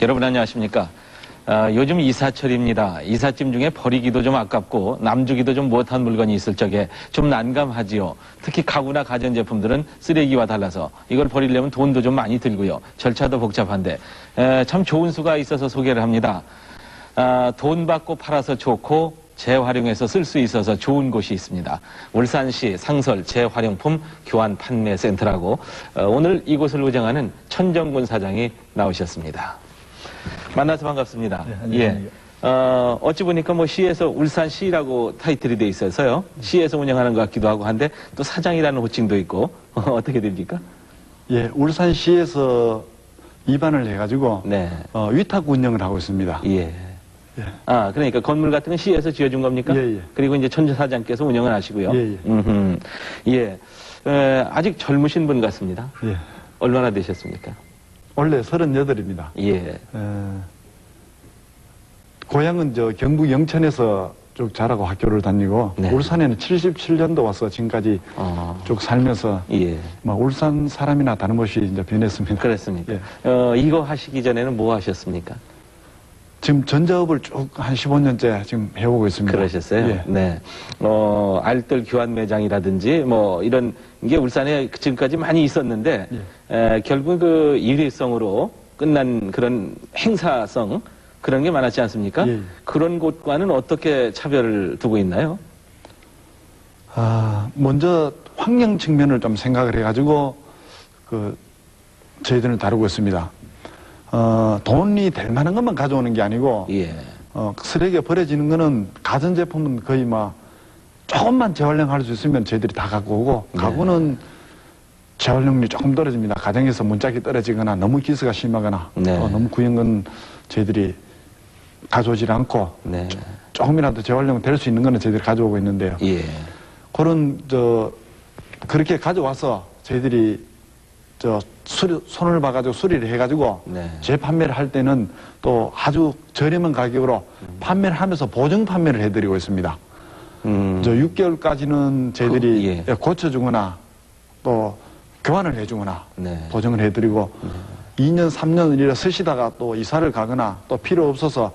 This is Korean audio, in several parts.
여러분 안녕하십니까? 요즘 이사철입니다. 이삿짐 중에 버리기도 좀 아깝고 남주기도 좀 못한 물건이 있을 적에 좀 난감하지요. 특히 가구나 가전제품들은 쓰레기와 달라서 이걸 버리려면 돈도 좀 많이 들고요. 절차도 복잡한데 참 좋은 수가 있어서 소개를 합니다. 돈 받고 팔아서 좋고 재활용해서 쓸 수 있어서 좋은 곳이 있습니다. 울산시 상설 재활용품 교환 판매센터라고 오늘 이곳을 운영하는 천정군 사장이 나오셨습니다. 만나서 반갑습니다. 네, 어찌 보니까 뭐 시에서 울산시라고 타이틀이 돼 있어서요. 시에서 운영하는 것 같기도 하고 한데 또 사장이라는 호칭도 있고 어떻게 됩니까? 예, 울산시에서 입안을 해가지고 네. 위탁 운영을 하고 있습니다. 예. 예. 그러니까 건물 같은 건 시에서 지어준 겁니까? 예, 예. 그리고 이제 천 사장께서 운영을 하시고요. 예, 예. 아직 젊으신 분 같습니다. 예. 얼마나 되셨습니까? 원래 38입니다. 예. 고향은 경북 영천에서 쭉 자라고 학교를 다니고 네. 울산에는 77년도 와서 지금까지 쭉 살면서 예. 울산 사람이나 다름없이 이제 변했습니다. 그렇습니까? 예. 이거 하시기 전에는 뭐 하셨습니까? 지금 전자업을 쭉 한 15년째 지금 해오고 있습니다. 그러셨어요? 예. 네. 알뜰 교환 매장이라든지 뭐 이런 게 울산에 지금까지 많이 있었는데 결국 그 일회성으로 끝난 그런 행사성 그런 게 많았지 않습니까? 예. 그런 곳과는 어떻게 차별을 두고 있나요? 먼저 환경 측면을 좀 생각을 해가지고 저희들은 다루고 있습니다. 돈이 될 만한 것만 가져오는 게 아니고 예. 쓰레기가 버려지는 거는 가전제품은 거의 조금만 재활용할 수 있으면 저희들이 다 갖고 오고 네. 가구는 재활용률이 조금 떨어집니다. 가정에서 문짝이 떨어지거나 너무 기스가 심하거나 네. 너무 구연 건 저희들이 가져오질 않고 네. 조금이라도 재활용 될 수 있는 거는 저희들이 가져오고 있는데요. 예. 그렇게 가져와서 저희들이 손을 봐가지고 수리를 해가지고 네. 재판매를 할 때는 또 아주 저렴한 가격으로 판매를 하면서 보증 판매를 해드리고 있습니다. 6개월까지는 저희들이 고쳐주거나 또 교환을 해주거나 네. 보증을 해드리고 2년, 3년을 이래 쓰시다가 또 이사를 가거나 또 필요 없어서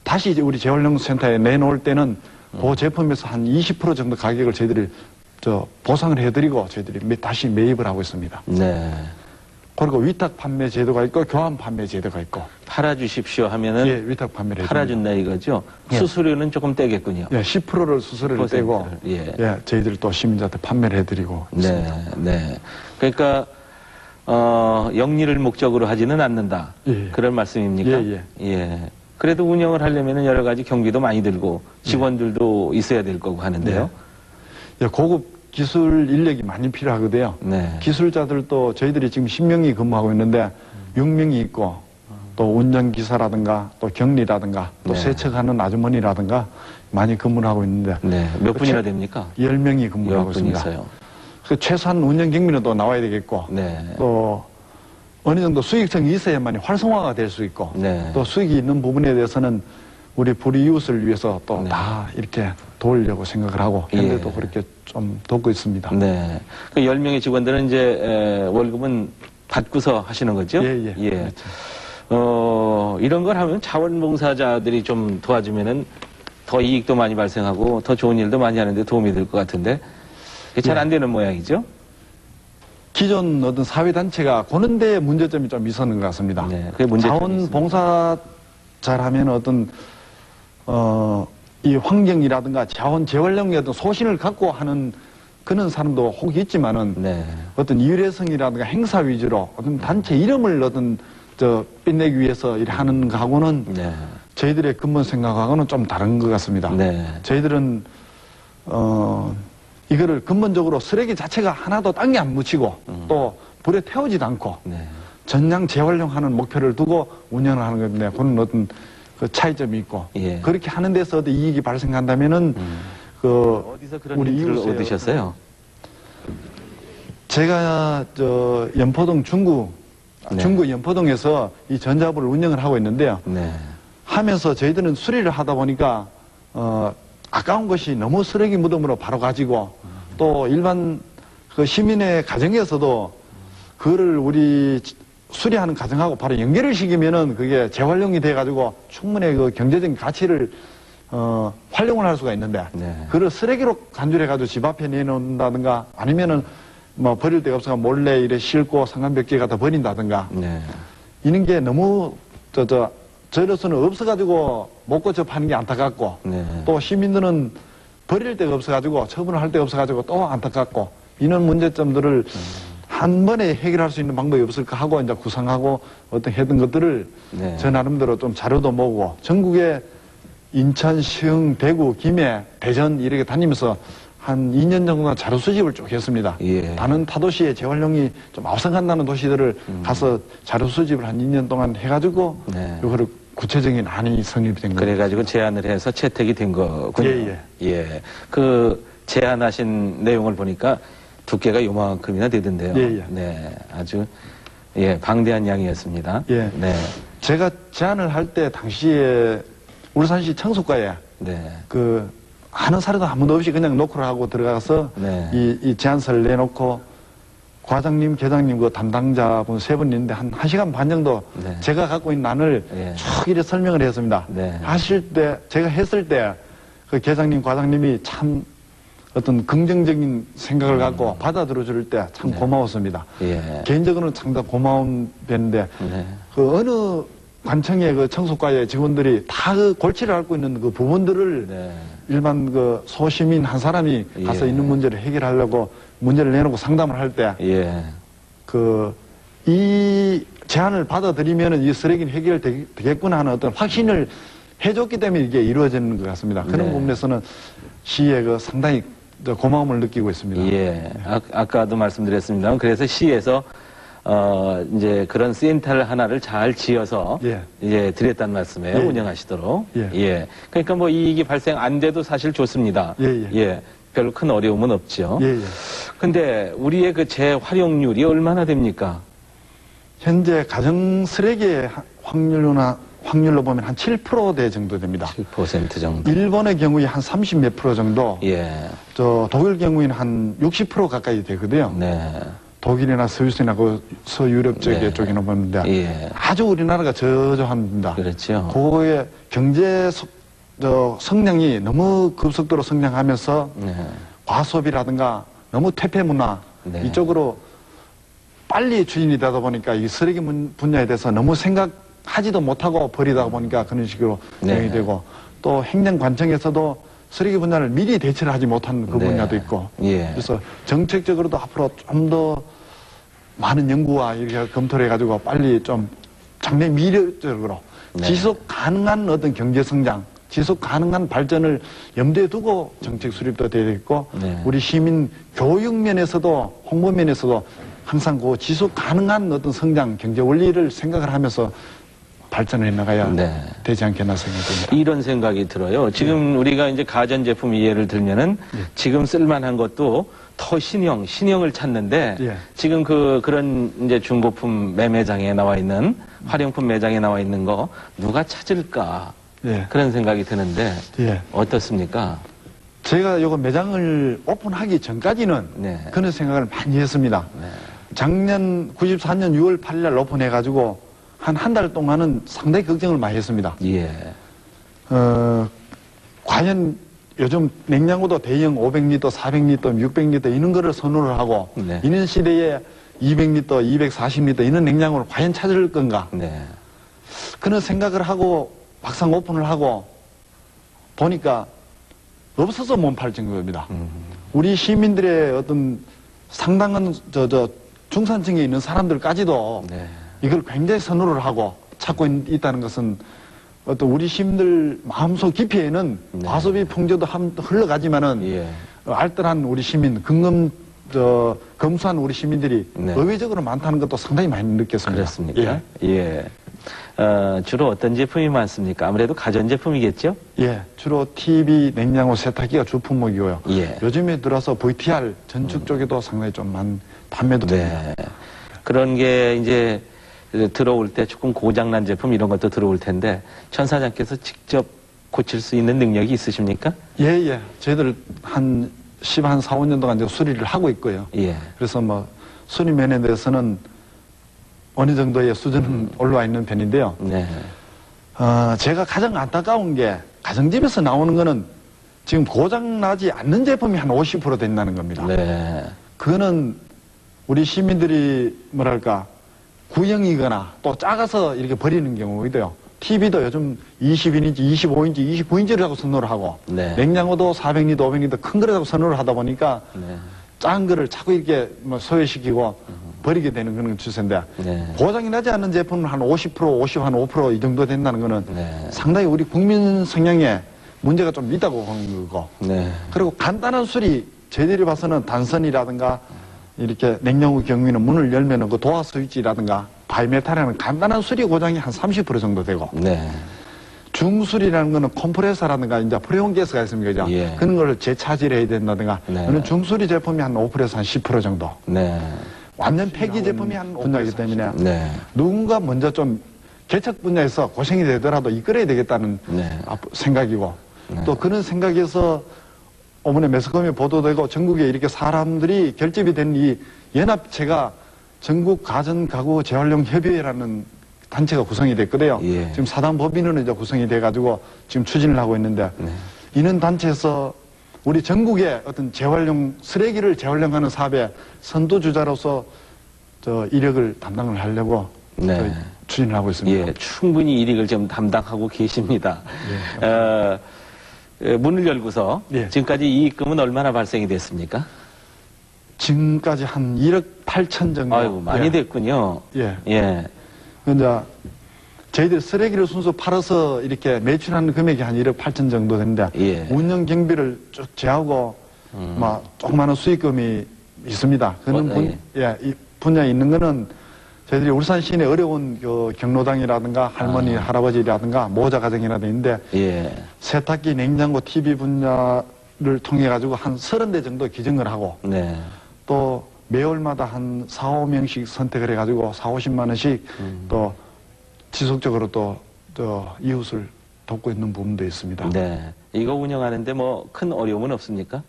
다시 이제 우리 재활용센터에 내놓을 때는 그 제품에서 한 20% 정도 가격을 저희들이 보상을 해드리고 저희들이 다시 매입을 하고 있습니다. 네. 그리고 위탁 판매 제도가 있고 교환 판매 제도가 있고. 팔아주십시오 하면은 예, 위탁 판매를 팔아준다 이거죠. 예. 수수료는 조금 떼겠군요. 예, 10%를 수수료를 떼고 예. 저희들이 또 시민들한테 판매를 해드리고 있습니다. 네. 그러니까 영리를 목적으로 하지는 않는다. 예. 그런 말씀입니까? 예. 그래도 운영을 하려면 여러 가지 경비도 많이 들고 직원들도 있어야 될 거고 하는데요. 예, 고급 기술 인력이 많이 필요하거든요. 네. 기술자들도 저희들이 지금 10명이 근무하고 있는데 6명이 있고 또 운전기사라든가 또 격리라든가 또 네. 세척하는 아주머니라든가 많이 근무를 하고 있는데 네. 몇 분이나 됩니까? 10명이 근무를 하고 있습니다. 있어요. 최소한 운전 경비는 또 나와야 되겠고 네. 또 어느 정도 수익성이 있어야만 활성화가 될 수 있고 네. 또 수익이 있는 부분에 대해서는 우리 불이웃을 위해서 또 네. 다 이렇게 도우려고 생각을 하고 현재도 그렇게 좀 돕고 있습니다. 네. 그 10명의 직원들은 이제 월급은 받고서 하시는 거죠? 예. 그렇죠. 이런 걸 하면 자원봉사자들이 좀 도와주면은 더 이익도 많이 발생하고 더 좋은 일도 많이 하는데 도움이 될 것 같은데 그게 잘 안 되는 모양이죠? 기존 어떤 사회단체가 그런 데 문제점이 좀 있었는 것 같습니다. 네, 그게 문제점이 자원봉사 잘하면 어떤 이 환경이라든가 자원 재활용의 어떤 소신을 갖고 하는 그런 사람도 혹 있지만은 네. 어떤 일회성이라든가 행사 위주로 어떤 단체 이름을 뽐내기 위해서 일하는 거하고는 네. 저희들의 근본 생각하고는 좀 다른 것 같습니다. 네. 저희들은 이거를 근본적으로 쓰레기 자체가 하나도 땅에 안 묻히고 또 불에 태우지도 않고 네. 전량 재활용하는 목표를 두고 운영을 하는 건데 그런 어떤 그 차이점이 있고 예. 그렇게 하는 데서 어떤 이익이 발생한다면은 어디서 그런 우리 힌트를 이웃에 얻으셨어요? 제가 연포동 중구 연포동에서 이 전자부를 운영을 하고 있는데요. 네. 하면서 저희들은 수리를 하다 보니까 아까운 것이 너무 쓰레기 무덤으로 바로 가지고 또 일반 그 시민의 가정에서도 그거를 우리 수리하는 과정하고 바로 연결을 시키면은 그게 재활용이 돼가지고 충분히 그 경제적인 가치를 활용을 할 수가 있는데 네. 그걸 쓰레기로 간주해가지고 집 앞에 내놓는다든가 아니면은 뭐 버릴 데가 없어서 몰래 이래 싣고 상간벽지에 갖다 버린다든가 네. 이런 게 너무 저로서는 없어가지고 못 고쳐 파는 게 안타깝고 네. 또 시민들은 버릴 데가 없어가지고 처분을 할 데가 없어가지고 또 안타깝고 이런 문제점들을 한 번에 해결할 수 있는 방법이 없을까 하고 이제 구상하고 어떤 했던 것들을 네. 저 나름대로 좀 자료도 모으고 전국에 인천, 시흥, 대구, 김해, 대전 이렇게 다니면서 한 2년 정도 자료 수집을 쭉 했습니다. 예. 다른 타도시의 재활용이 좀 앞서간다는 도시들을 가서 자료 수집을 한 2년 동안 해가지고 네. 이거를 구체적인 안이 성립이 된 거예요. 그래가지고 제안을 해서 채택이 된 거군요. 예, 예. 그 제안하신 내용을 보니까 두께가 요만큼이나 되던데요. 예, 예. 네. 아주, 예, 방대한 양이었습니다. 예. 네. 제가 제안을 할 때 당시에 울산시 청소과에 네. 그 아는 사례도 한 번도 없이 그냥 노크를 하고 들어가서 네. 이 제안서를 내놓고 과장님, 계장님 그 담당자분 세 분 있는데 한 1시간 반 정도 네. 제가 갖고 있는 안을 예. 쭉 이렇게 설명을 했습니다. 네. 하실 때, 제가 했을 때 그 계장님, 과장님이 참 어떤 긍정적인 생각을 갖고 받아들여 줄 때 참 네. 고마웠습니다. 예. 개인적으로는 상당히 고마운 데인데 네. 그 어느 관청의 그 청소과의 직원들이 다 그 골치를 앓고 있는 그 부분들을 네. 일반 그 소시민 한 사람이 가서 예. 있는 문제를 해결하려고 문제를 내놓고 상담을 할 때 예. 그 이 제안을 받아들이면은 이 쓰레기는 해결되겠구나 하는 어떤 확신을 해줬기 때문에 이게 이루어지는 것 같습니다. 그런 네. 부분에서는 시에 그 상당히 고마움을 느끼고 있습니다. 예. 아까도 말씀드렸습니다만 그래서 시에서 이제 그런 센터를 하나를 잘 지어서 예. 이제 드렸단 말씀이에요. 예. 운영하시도록. 예. 그러니까 뭐 이익이 발생 안 돼도 사실 좋습니다. 예. 별로 큰 어려움은 없죠. 예. 근데 우리의 그 재활용률이 얼마나 됩니까? 현재 가정 쓰레기의 확률로 보면 한 7%대 정도 됩니다. 7% 정도. 일본의 경우에 한 30 몇 프로 정도, 예. 독일 경우에는 한 60% 가까이 되거든요. 네. 독일이나 스위스나 그 서유럽 네. 쪽에는 보는데 예. 아주 우리나라가 저조합니다. 그렇죠. 그거의 경제 성장이 너무 급속도로 성장하면서 네. 과소비라든가 너무 퇴폐 문화 네. 이쪽으로 빨리 추진이 되다 보니까 이 쓰레기 분야에 대해서 너무 생각하지도 못하고 버리다 보니까 그런 식으로 네. 진행이 되고 또 행정관청에서도 쓰레기 분야를 미리 대처를 하지 못한 그 네. 분야도 있고 예. 그래서 정책적으로도 앞으로 좀 더 많은 연구와 이렇게 검토를 해가지고 빨리 좀 장래 미래적으로 네. 지속 가능한 어떤 경제 성장, 지속 가능한 발전을 염두에 두고 정책 수립도 되어 있고 네. 우리 시민 교육 면에서도 홍보 면에서도 항상 그 지속 가능한 어떤 성장, 경제 원리를 생각을 하면서 발전을 해나가야 네. 되지 않겠나 생각됩니다. 이런 생각이 들어요. 지금 우리가 이제 가전제품 예를 들면은 지금 쓸만한 것도 더 신형을 찾는데 예. 지금 그런 이제 중고품 매매장에 나와 있는 활용품 매장에 나와 있는 거 누가 찾을까 예. 그런 생각이 드는데 예. 어떻습니까? 제가 요거 매장을 오픈하기 전까지는 네. 그런 생각을 많이 했습니다. 네. 작년 94년 6월 8일 날 오픈해가지고 한 달 동안은 상당히 걱정을 많이 했습니다. 예. 과연 요즘 냉장고도 대형 500리터, 400리터, 600리터 이런 거를 선호를 하고 네. 이런 시대에 200리터, 240리터 이런 냉장고를 과연 찾을 건가? 네. 그런 생각을 하고 막상 오픈을 하고 보니까 없어서 못 팔 정도입니다. 우리 시민들의 어떤 상당한 중산층에 있는 사람들까지도 네. 이걸 굉장히 선호를 하고 찾고 있다는 것은 어떤 우리 시민들 마음속 깊이에는 네. 과소비 풍조도 흘러가지만은 예. 알뜰한 우리 시민, 검소한 우리 시민들이 네. 의외적으로 많다는 것도 상당히 많이 느꼈습니다. 그렇습니까? 예. 주로 어떤 제품이 많습니까? 아무래도 가전제품이겠죠? 예, 주로 TV, 냉장고, 세탁기가 주 품목이고요. 예. 요즘에 들어서 VTR 전축 쪽에도 상당히 좀 판매도 됩니다. 네. 그런 게 이제 들어올 때 조금 고장난 제품 이런 것도 들어올 텐데 천 사장께서 직접 고칠 수 있는 능력이 있으십니까? 예. 저희들 한 4, 5년 동안 이제 수리를 하고 있고요. 예. 그래서 뭐 수리 면에 대해서는 어느 정도의 수준은 올라와 있는 편인데요. 네. 제가 가장 안타까운 게 가정집에서 나오는 거는 지금 고장나지 않는 제품이 한 50% 된다는 겁니다. 네. 그거는 우리 시민들이 뭐랄까 구형이거나 또 작아서 이렇게 버리는 경우이고요. TV도 요즘 21인치, 25인치, 29인치를 하고 선호를 하고 네. 냉장고도 400리터, 500리터 큰 거를 하고 선호를 하다 보니까 네. 작은 거를 자꾸 이렇게 뭐 소외시키고 버리게 되는 그런 추세인데 네. 고장이 나지 않는 제품은 한 50%, 50, 한 5% 이 정도 된다는 거는 네. 상당히 우리 국민 성향에 문제가 좀 있다고 보는 거고 네. 그리고 간단한 수리 저희들이 봐서는 단선이라든가 이렇게 냉장고 경우에는 문을 열면은 그 도화 스위치라든가 바이메탈이라는 간단한 수리 고장이 한 30% 정도 되고 네. 중수리라는 거는 컴프레서라든가 이제 프레온 가스가 있습니다. 그죠? 예. 그런 걸 재차질해야 된다든가 네. 그런 중수리 제품이 한 5%에서 한 10% 정도. 네. 완전 폐기 제품이 한 분야이기 때문에 네. 누군가 먼저 좀 개척 분야에서 고생이 되더라도 이끌어야 되겠다는 네. 생각이고 네. 또 그런 생각에서 어머니 매스컴에 보도되고 전국에 이렇게 사람들이 결집이 된 이 연합체가 전국 가전 가구 재활용 협의회라는 단체가 구성이 됐거든요. 예. 지금 사단법인으로 이제 구성이 돼가지고 지금 추진을 하고 있는데 네. 이런 단체에서 우리 전국의 어떤 재활용 쓰레기를 재활용하는 사업의 선두주자로서 저 이력을 담당을 하려고 네. 저희 추진을 하고 있습니다. 예, 충분히 일익을 좀 담당하고 계십니다. 문을 열고서 예. 지금까지 이익금은 얼마나 발생이 됐습니까? 지금까지 한 1억 8천 정도. 아이고, 많이 예. 됐군요. 예. 예. 이제 저희들 쓰레기를 순수 팔아서 이렇게 매출하는 금액이 한 1억 8천 정도 되는데 예. 운영 경비를 쭉 제하고 막 조그마한 수익금이 있습니다. 그런 이 분야에 있는 거는 저희들이 울산 시내 어려운 그 경로당이라든가 할머니, 할아버지라든가 모자 가정이라든가 있는데 예. 세탁기, 냉장고, TV 분야를 통해 가지고 한 30대 정도 기증을 하고 네. 또 매월마다 한 4, 5명씩 선택을 해가지고 4, 50만 원씩 또 지속적으로 또 이웃을 돕고 있는 부분도 있습니다. 네. 이거 운영하는데 뭐 큰 어려움은 없습니까?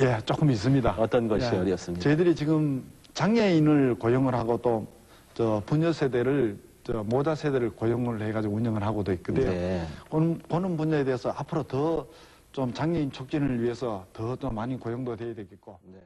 예, 조금 있습니다. 어떤 것이 예, 어렵습니까? 저희들이 지금 장애인을 고용을 하고 또 저 부녀 세대를 저 모자 세대를 고용을 해가지고 운영을 하고도 있거든요. 네. 그런 분야에 대해서 앞으로 더 좀 장애인 촉진을 위해서 더 많이 고용도 돼야 되겠고. 네.